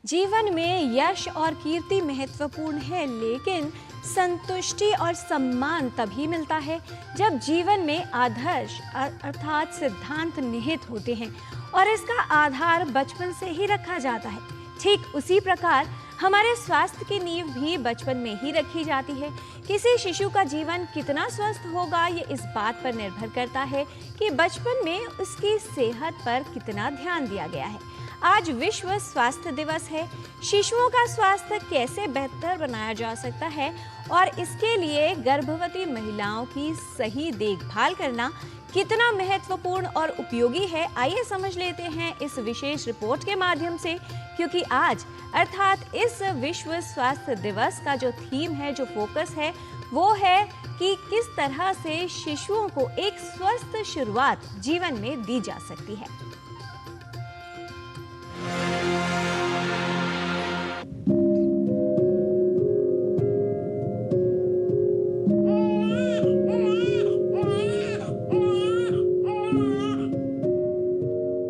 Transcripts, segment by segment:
जीवन में यश और कीर्ति महत्वपूर्ण है, लेकिन संतुष्टि और सम्मान तभी मिलता है जब जीवन में आदर्श अर्थात सिद्धांत निहित होते हैं और इसका आधार बचपन से ही रखा जाता है। ठीक उसी प्रकार हमारे स्वास्थ्य की नींव भी बचपन में ही रखी जाती है। किसी शिशु का जीवन कितना स्वस्थ होगा ये इस बात पर निर्भर करता है कि बचपन में उसकी सेहत पर कितना ध्यान दिया गया है। आज विश्व स्वास्थ्य दिवस है। शिशुओं का स्वास्थ्य कैसे बेहतर बनाया जा सकता है और इसके लिए गर्भवती महिलाओं की सही देखभाल करना कितना महत्वपूर्ण और उपयोगी है, आइए समझ लेते हैं इस विशेष रिपोर्ट के माध्यम से। क्योंकि आज अर्थात इस विश्व स्वास्थ्य दिवस का जो थीम है, जो फोकस है, वो है कि किस तरह से शिशुओं को एक स्वस्थ शुरुआत जीवन में दी जा सकती है।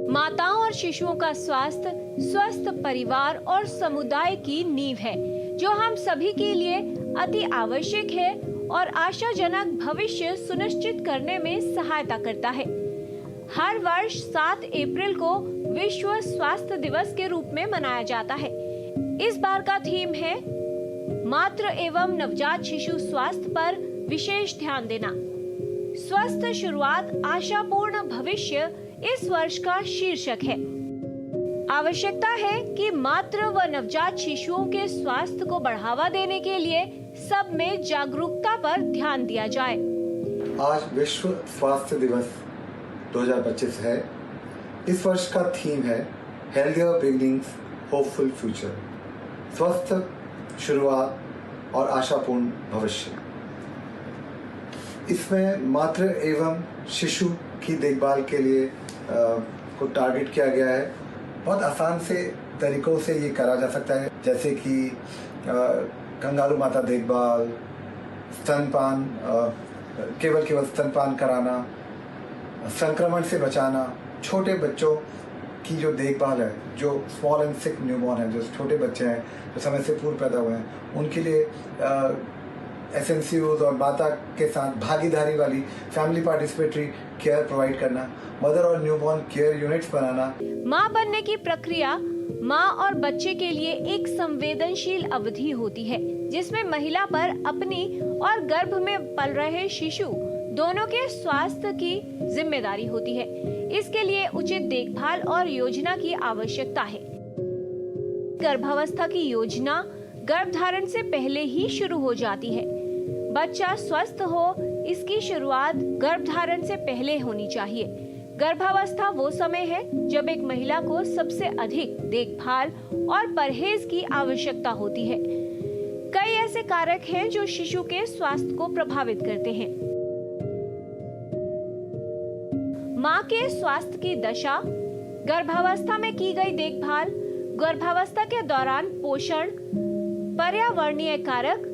माताओं और शिशुओं का स्वास्थ्य स्वस्थ परिवार और समुदाय की नींव है, जो हम सभी के लिए अति आवश्यक है और आशाजनक भविष्य सुनिश्चित करने में सहायता करता है। हर वर्ष 7 अप्रैल को विश्व स्वास्थ्य दिवस के रूप में मनाया जाता है। इस बार का थीम है मातृ एवं नवजात शिशु स्वास्थ्य पर विशेष ध्यान देना। स्वस्थ शुरुआत आशापूर्ण भविष्य इस वर्ष का शीर्षक है। आवश्यकता है कि मातृ व नवजात शिशुओं के स्वास्थ्य को बढ़ावा देने के लिए सब में जागरूकता पर ध्यान दिया जाए। आज विश्व स्वास्थ्य दिवस 2025 है। इस वर्ष का थीम है हेल्थियर बिगिनिंग्स होपफुल फ्यूचर, स्वस्थ शुरुआत और आशापूर्ण भविष्य। इसमें मातृ एवं शिशु की देखभाल के लिए को टारगेट किया गया है। बहुत आसान से तरीकों से ये करा जा सकता है, जैसे कि कंगारू माता देखभाल, स्तनपान, केवल स्तनपान कराना, संक्रमण से बचाना, छोटे बच्चों की जो देखभाल है, जो स्मॉल एंड सिक न्यूबॉर्न है, जो छोटे बच्चे हैं जो समय से पूर्व पैदा हुए हैं, उनके लिए SNCOs और माता के साथ भागीदारी वाली फैमिली पार्टिसिपेटरी केयर प्रोवाइड करना, मदर और न्यूबॉर्न केयर यूनिट्स बनाना। माँ बनने की प्रक्रिया माँ और बच्चे के लिए एक संवेदनशील अवधि होती है, जिसमें महिला पर अपनी और गर्भ में पल रहे शिशु दोनों के स्वास्थ्य की जिम्मेदारी होती है। इसके लिए उचित देखभाल और योजना की आवश्यकता है। गर्भावस्था की योजना गर्भधारण से पहले ही शुरू हो जाती है। बच्चा स्वस्थ हो, इसकी शुरुआत गर्भधारण से पहले होनी चाहिए। गर्भावस्था वो समय है जब एक महिला को सबसे अधिक देखभाल और परहेज की आवश्यकता होती है। कई ऐसे कारक हैं जो शिशु के स्वास्थ्य को प्रभावित करते हैं। माँ के स्वास्थ्य की दशा, गर्भावस्था में की गई देखभाल, गर्भावस्था के दौरान पोषण, पर्यावरणीय कारक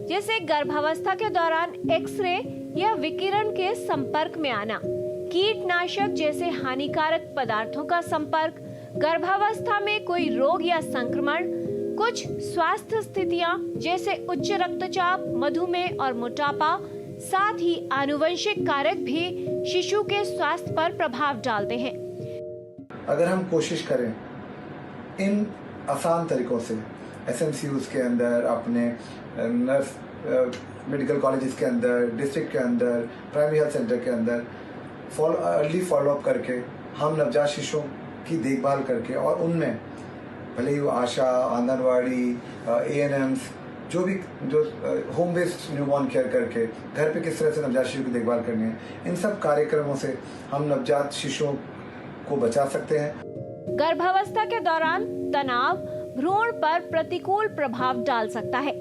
जैसे गर्भावस्था के दौरान एक्सरे या विकिरण के संपर्क में आना, कीटनाशक जैसे हानिकारक पदार्थों का संपर्क, गर्भावस्था में कोई रोग या संक्रमण, कुछ स्वास्थ्य स्थितियां जैसे उच्च रक्तचाप, मधुमेह और मोटापा, साथ ही आनुवंशिक कारक भी शिशु के स्वास्थ्य पर प्रभाव डालते हैं। अगर हम कोशिश करें इन आसान तरीकों से SNCOs के अंदर, अपने नर्स मेडिकल कॉलेजेस के अंदर, डिस्ट्रिक्ट के अंदर, प्राइमरी हेल्थ सेंटर के अंदर अर्ली फॉलोअप करके हम नवजात शिशुओं की देखभाल करके, और उनमें भले ही वो आशा, आंगनवाड़ी, ANMs, जो होम बेस्ड न्यूबॉर्न केयर करके घर पे किस तरह से नवजात शिशु की देखभाल करनी है, इन सब कार्यक्रमों से हम नवजात शिशुओं को बचा सकते हैं। गर्भावस्था के दौरान तनाव भ्रूण पर प्रतिकूल प्रभाव डाल सकता है।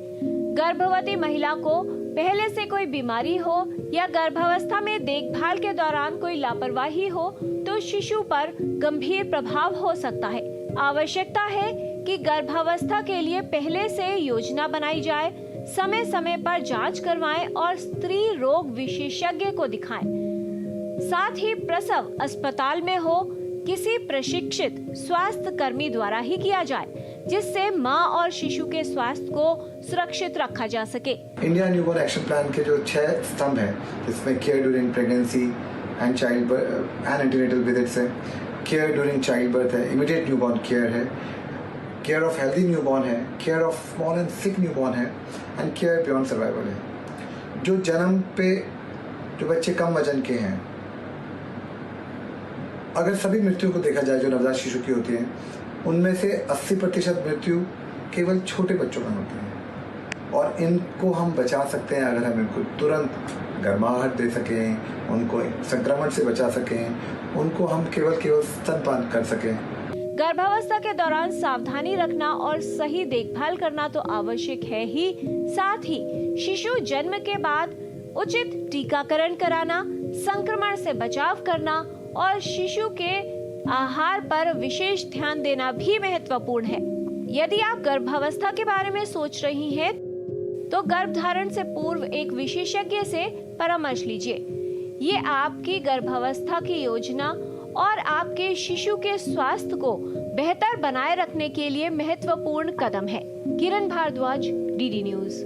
गर्भवती महिला को पहले से कोई बीमारी हो या गर्भावस्था में देखभाल के दौरान कोई लापरवाही हो तो शिशु पर गंभीर प्रभाव हो सकता है। आवश्यकता है कि गर्भावस्था के लिए पहले से योजना बनाई जाए, समय समय पर जांच करवाएं और स्त्री रोग विशेषज्ञ को दिखाएं। साथ ही प्रसव अस्पताल में हो किसी प्रशिक्षित स्वास्थ्य कर्मी द्वारा ही किया जाए, जिससे मां और शिशु के स्वास्थ्य को सुरक्षित रखा जा सके। इंडिया न्यूबॉर्न एक्शन प्लान के जो 6 स्तंभ है, जिसमें care during pregnancy and child and antenatal visits है, केयर ड्यूरिंग चाइल्ड बर्थ है, इमीडिएट न्यूबॉर्न केयर है, केयर ऑफ हेल्दी न्यूबॉर्न है, care of small and sick newborn है एंड केयर बियॉन्ड सर्वाइवल है। जो जन्म पे जो बच्चे कम वजन के हैं, अगर सभी मृत्यु को देखा जाए जो नवजात शिशु की होती है, उनमें से 80% मृत्यु केवल छोटे बच्चों में होती है और इनको हम बचा सकते हैं अगर हम इनको तुरंत गर्माहट दे सकें, उनको संक्रमण से बचा सकें, उनको हम केवल स्तनपान कर सकें। गर्भावस्था के दौरान सावधानी रखना और सही देखभाल करना तो आवश्यक है ही, साथ ही शिशु जन्म के बाद उचित टीकाकरण कराना, संक्रमण से बचाव करना और शिशु के आहार पर विशेष ध्यान देना भी महत्वपूर्ण है। यदि आप गर्भावस्था के बारे में सोच रही हैं, तो गर्भधारण से पूर्व एक विशेषज्ञ से परामर्श लीजिए। ये आपकी गर्भावस्था की योजना और आपके शिशु के स्वास्थ्य को बेहतर बनाए रखने के लिए महत्वपूर्ण कदम है। किरण भारद्वाज, डीडी न्यूज।